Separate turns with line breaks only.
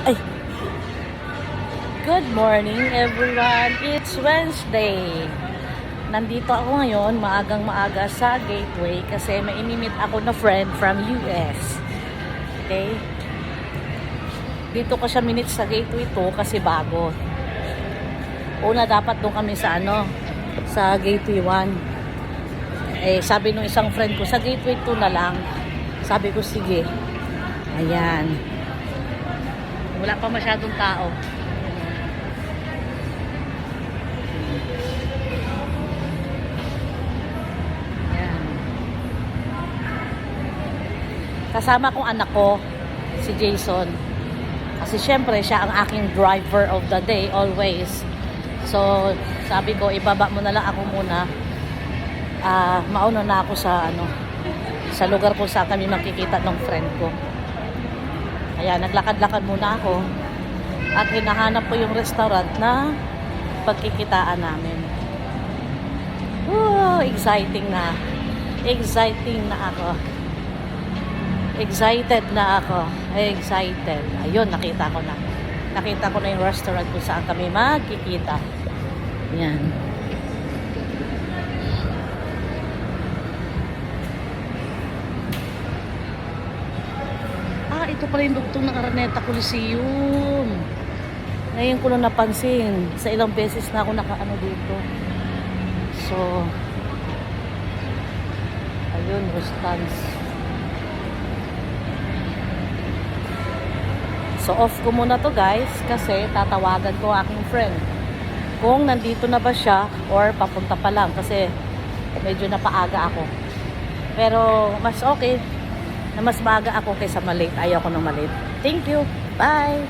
Ay, good morning everyone. It's Wednesday. Nandito ako ngayon, maagang-maaga sa Gateway kasi may inimit ako na friend from US. Okay? Dito ko siya minute sa Gateway 2 kasi bago. Una dapat doon kami sa sa Gateway 1. Eh, sabi nung isang friend ko, sa Gateway 2 na lang. Sabi ko, sige. Ayan. Wala pa masyadong tao. Ayan. Kasama kong anak ko, si Jason. Kasi syempre, siya ang aking driver of the day, always. So, sabi ko, ibaba mo na lang ako muna. Mauna na ako sa sa lugar kung saan kami makikita ng friend ko. Kaya naglakad-lakad muna ako at hinahanap ko yung restaurant na pagkikitaan namin. Exciting na. Exciting na ako. Excited na ako. Excited. Ayun, nakita ko na. Nakita ko na yung restaurant kung saan kami magkikita. Yan. Ito pala yung dugtong ng Araneta Coliseum. Ngayon ko lang napansin. Sa ilang beses na ako nakaano dito. So, ayun, Rustans. So, off ko muna to guys kasi tatawagan ko aking friend. Kung nandito na ba siya or papunta pa lang kasi medyo napaaga ako. Pero mas okay na mas maaga ako kaysa malate. Ayaw ko ng malate. Thank you. Bye!